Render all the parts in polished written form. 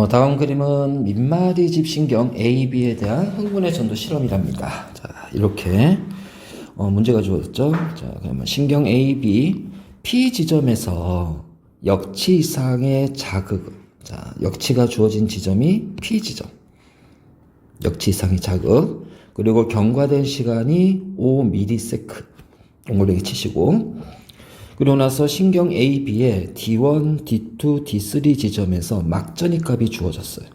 다음 그림은 민마리 집신경 AB에 대한 흥분의 전도 실험이랍니다. 자, 이렇게 문제가 주어졌죠. 자, 그러면 신경 AB P 지점에서 역치 이상의 자극, 자, 역치가 주어진 지점이 P 지점, 역치 이상의 자극, 그리고 경과된 시간이 5ms, 동그라미 치시고, 그리고 나서 신경 AB의 D1, D2, D3 지점에서 막전이 값이 주어졌어요.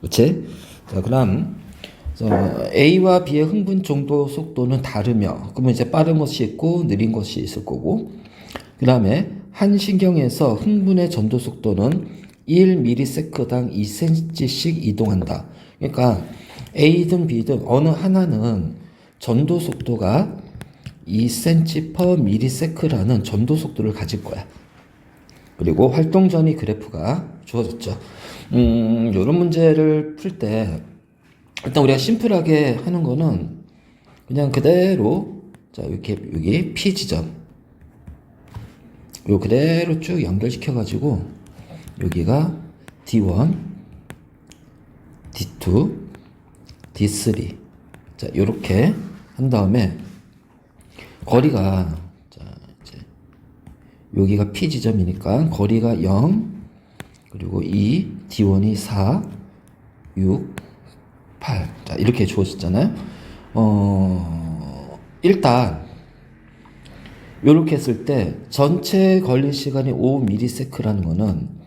그치? 자, 그럼 A와 B의 흥분 정도 속도는 다르며, 그러면 이제 빠른 것이 있고 느린 것이 있을 거고, 그 다음에 한 신경에서 흥분의 전도 속도는 1ms당 2cm씩 이동한다. 그러니까 A든 B든 어느 하나는 전도 속도가 2cm/ms라는 전도 속도를 가질 거야. 그리고 활동 전이 그래프가 주어졌죠. 이런 문제를 풀 때 일단 우리가 심플하게 하는 거는 그냥 그대로, 자, 이렇게 여기 P 지점 요 그대로 쭉 연결시켜 가지고 여기가 D1, D2, D3, 자, 요렇게 한 다음에 거리가, 자, 이제 여기가 P 지점이니까 거리가 0, 그리고 2, D1이 4, 6, 8. 자, 이렇게 주어졌잖아요. 일단 이렇게 했을 때 전체 걸린 시간이 5ms라는 거는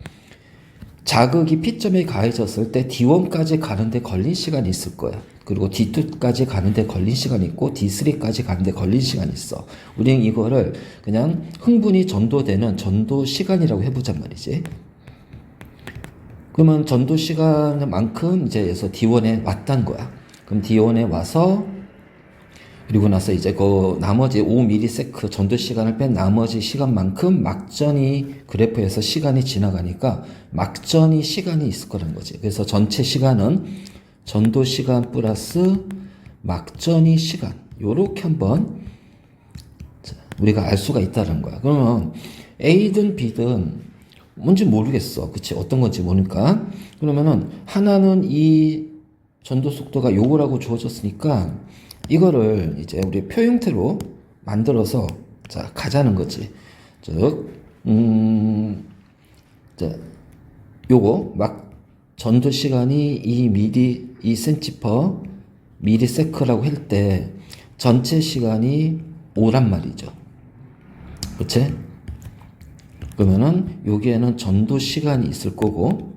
자극이 P점에 가해졌을 때 D1까지 가는데 걸린 시간이 있을 거야. 그리고 D2까지 가는데 걸린 시간이 있고 D3까지 가는데 걸린 시간이 있어. 우리는 이거를 그냥 흥분이 전도되는 전도 시간이라고 해보잔 말이지. 그러면 전도 시간만큼 이제 해서 D1에 왔단 거야. 그럼 D1에 와서 그리고 나서 이제 그 나머지 5ms 전도 시간을 뺀 나머지 시간만큼 막전이 그래프에서 시간이 지나가니까 막전이 시간이 있을 거라는 거지. 그래서 전체 시간은 전도 시간 플러스 막전이 시간. 요렇게 한번 우리가 알 수가 있다는 거야. 그러면 A든 B든 뭔지 모르겠어. 그치? 어떤 건지 모르니까. 그러면은 하나는 이 전도 속도가 요거라고 주어졌으니까 이거를 이제 우리 표 형태로 만들어서 자 가자는 거지. 즉, 자, 요거 막 전도 시간이 2cm/ms라고 할 때 전체 시간이 5란 말이죠. 그치? 그러면은 여기에는 전도 시간이 있을 거고,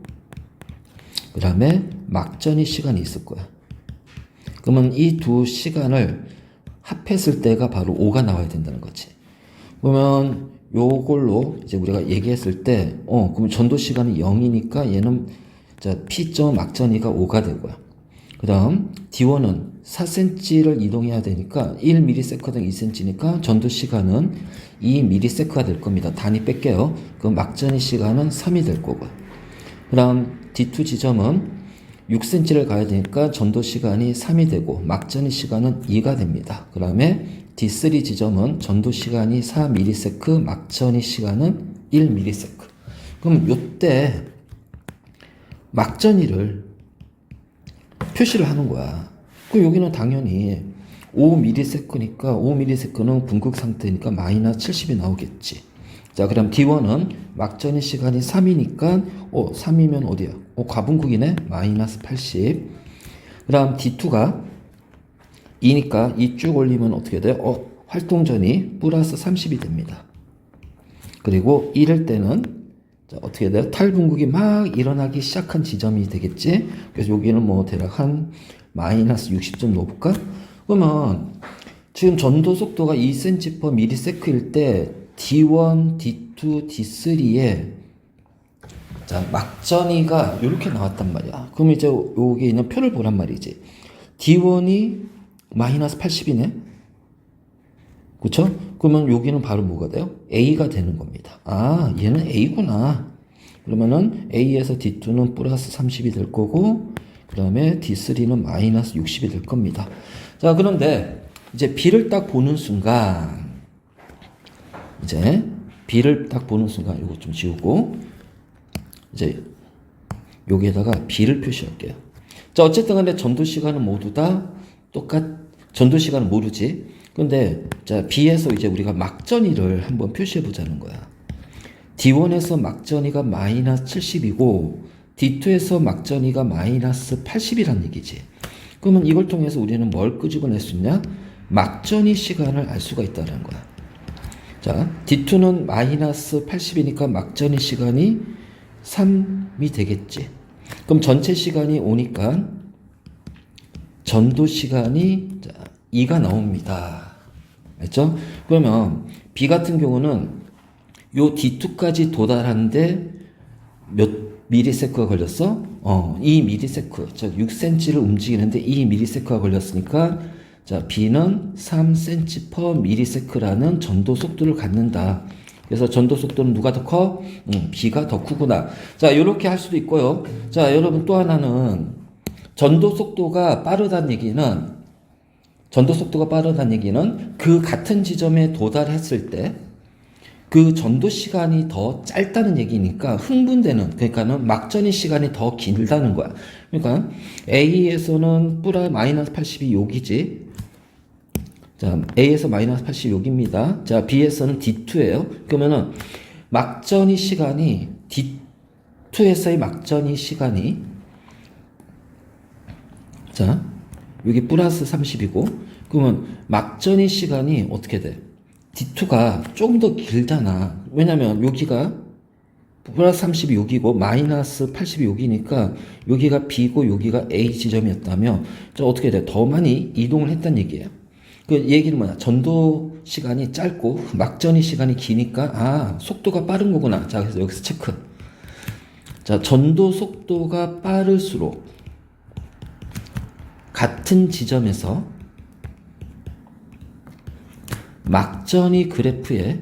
그 다음에 막전이 시간이 있을 거야. 그러면 이 두 시간을 합했을 때가 바로 5가 나와야 된다는 거지. 그러면 요걸로 이제 우리가 얘기했을 때, 그러면 전도 시간이 0이니까 얘는 자, P점 막전이가 5가 되고요. 그 다음 D1은 4cm를 이동해야 되니까 1ms당 2cm니까 전도 시간은 2ms가 될 겁니다. 단위 뺄게요. 그럼 막전의 시간은 3이 될 거고요. 그 다음 D2 지점은 6cm를 가야 되니까 전도 시간이 3이 되고 막전의 시간은 2가 됩니다. 그 다음에 D3 지점은 전도 시간이 4ms, 막전의 시간은 1ms. 그럼 요때 막전이를 표시를 하는 거야. 그 여기는 당연히 5ms니까 5ms는 궁극 상태니까 마이너스 70이 나오겠지. 자, 그럼 D1은 막전의 시간이 3이니까 3이면 어디야? 과분극이네. 마이너스 80. 그 다음 D2가 2니까 2 쭉 올리면 어떻게 돼요? 활동전이 플러스 30이 됩니다. 그리고 이럴 때는 자, 어떻게 돼요? 탈분극이 막 일어나기 시작한 지점이 되겠지? 그래서 여기는 뭐 대략 한 마이너스 60점 넣어볼까? 그러면 지금 전도 속도가 2cm/ms일 때 D1, D2, D3에 자, 막전이가 이렇게 나왔단 말이야. 그럼 이제 여기 있는 표를 보란 말이지. D1이 마이너스 80이네? 그쵸? 그러면 여기는 바로 뭐가 돼요? A가 되는 겁니다. 아, 얘는 A구나. 그러면은 A에서 D2는 플러스 30이 될 거고, 그 다음에 D3는 마이너스 60이 될 겁니다. 자, 그런데 이제 B를 딱 보는 순간, 이제 B를 딱 보는 순간, 이거 좀 지우고, 이제 여기에다가 B를 표시할게요. 자, 어쨌든 간에 전도 시간은 모두 다 전도 시간은 모르지. 근데 자, B에서 이제 우리가 막전이를 한번 표시해 보자는 거야. D1에서 막전이가 마이너스 70이고 D2에서 막전이가 마이너스 80이란 얘기지. 그러면 이걸 통해서 우리는 뭘 끄집어낼 수 있냐? 막전이 시간을 알 수가 있다는 거야. 자, D2는 마이너스 80이니까 막전이 시간이 3이 되겠지. 그럼 전체 시간이 오니까 전도 시간이 2가 나옵니다. 알죠? 그러면 B 같은 경우는 요 D2까지 도달하는데 몇 미리세크가 걸렸어? 2 미리세크. 즉 6cm를 움직이는데 2 미리세크가 걸렸으니까 자, B는 3cm per 미리세크라는 전도 속도를 갖는다. 그래서 전도 속도는 누가 더 커? B가 더 크구나. 자, 이렇게 할 수도 있고요. 자, 여러분 또 하나는 전도 속도가 빠르다는 얘기는 그 같은 지점에 도달했을 때 그 전도 시간이 더 짧다는 얘기니까 흥분되는, 그러니까는 막전이 시간이 더 길다는 거야. 그러니까 A에서는 마이너스 80이 여기지. 자, A에서 마이너스 80이 여기입니다. 자, B에서는 D2예요. 그러면은 막전이 시간이 D2에서의 막전이 시간이 자, 여기 플러스 30이고 그러면 막전이 시간이 어떻게 돼? D2가 조금 더 길잖아. 왜냐면 여기가 플러스 30이 여기고 마이너스 80이 여기니까 여기가 B고 여기가 A 지점이었다면 저 어떻게 돼? 더 많이 이동을 했다는 얘기예요. 그 얘기는 뭐냐? 전도 시간이 짧고 막전이 시간이 기니까 속도가 빠른 거구나. 자, 그래서 여기서 체크. 자, 전도 속도가 빠를수록 같은 지점에서 막전이 그래프에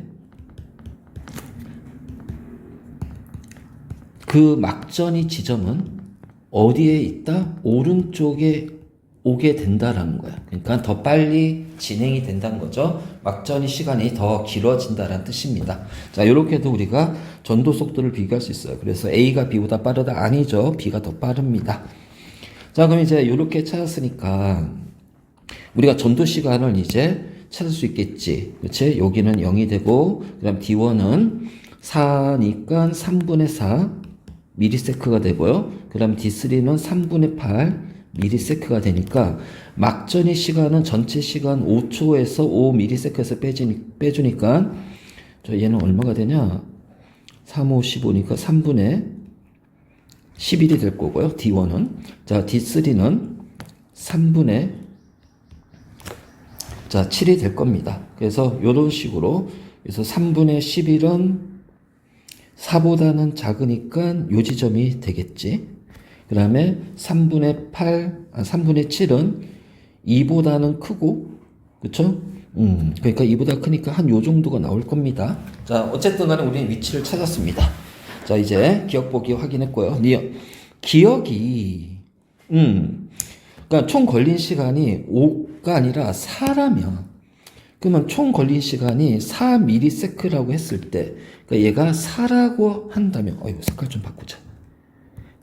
그 막전이 지점은 어디에 있다? 오른쪽에 오게 된다라는 거야. 그러니까 더 빨리 진행이 된다는 거죠. 막전이 시간이 더 길어진다라는 뜻입니다. 자, 이렇게도 우리가 전도 속도를 비교할 수 있어요. 그래서 A가 B보다 빠르다? 아니죠. B가 더 빠릅니다. 자, 그럼 이제 이렇게 찾았으니까 우리가 전도 시간을 이제 찾을 수 있겠지. 그치? 여기는 0이 되고, 그 다음 D1은 4니까 3분의 4 미리세크가 되고요. 그 다음 D3는 3분의 8 미리세크가 되니까, 막전의 시간은 전체 시간 5초에서 5 미리세크에서 빼주니까, 얘는 얼마가 되냐? 3, 5, 15니까 3분의 11이 될 거고요. D1은. 자, D3는 3분의 7이 될 겁니다. 그래서 이런 식으로 그래서 3분의 11은 4보다는 작으니까 요 지점이 되겠지. 그 다음에 3분의 7은 2보다는 크고, 그쵸? 그러니까 2보다 크니까 한 요 정도가 나올 겁니다. 자, 어쨌든 간에 우리는 위치를 찾았습니다. 자, 이제 기억 보기 확인했고요. 기억이, 그러니까 총 걸린 시간이 5가 아니라 4라면, 그러면 총 걸린 시간이 4ms라고 했을 때, 그러니까 얘가 4라고 한다면, 이거 색깔 좀 바꾸자.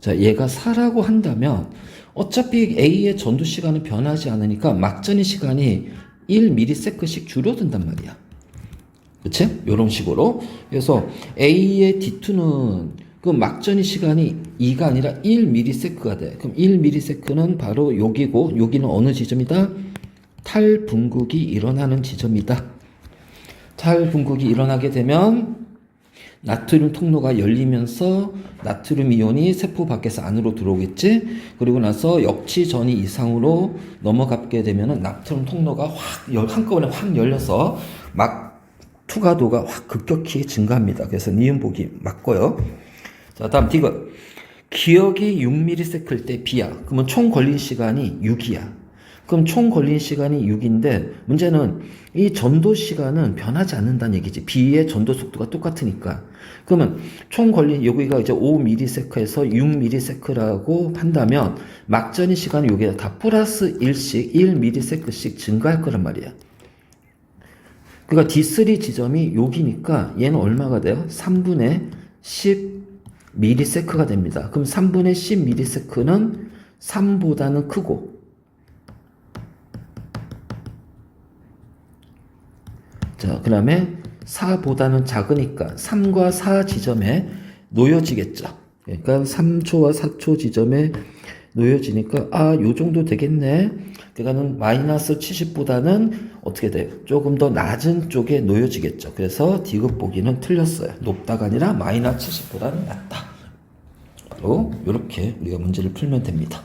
자, 얘가 4라고 한다면, 어차피 A의 전도 시간은 변하지 않으니까 막전의 시간이 1ms씩 줄어든단 말이야. 그치? 요런 식으로. 그래서 A의 D2는 그 막전의 시간이 2가 아니라 1ms가 돼. 그럼 1ms는 바로 여기고, 여기는 어느 지점이다? 탈분극이 일어나는 지점이다. 탈분극이 일어나게 되면 나트륨 통로가 열리면서 나트륨 이온이 세포 밖에서 안으로 들어오겠지. 그리고 나서 역치 전이 이상으로 넘어가게 되면은 나트륨 통로가 한꺼번에 확 열려서 막 투과도가 확 급격히 증가합니다. 그래서 니은 보기 맞고요. 자, 다음 디귿. 기억이 6ms일 때 B야. 그러면 총 걸린 시간이 6이야. 그럼 총 걸린 시간이 6인데 문제는 이 전도 시간은 변하지 않는다는 얘기지. B의 전도 속도가 똑같으니까. 그러면 총 걸린 여기가 이제 5ms에서 6ms라고 한다면 막전의 시간이 여기에 다 플러스 1ms씩 증가할 거란 말이야. 그러니까 D3 지점이 여기니까 얘는 얼마가 돼요? 3분의 10 미리세크가 됩니다. 그럼 3분의 10 미리세크는 3보다는 크고, 자, 그 다음에 4보다는 작으니까 3과 4 지점에 놓여지겠죠. 그러니까 3초와 4초 지점에 놓여지니까 요 정도 되겠네. 그러니까는 마이너스 70보다는 어떻게 돼요? 조금 더 낮은 쪽에 놓여지겠죠. 그래서 D급 보기는 틀렸어요. 높다가 아니라 마이너스 70보다는 낮다. 바로 이렇게 우리가 문제를 풀면 됩니다.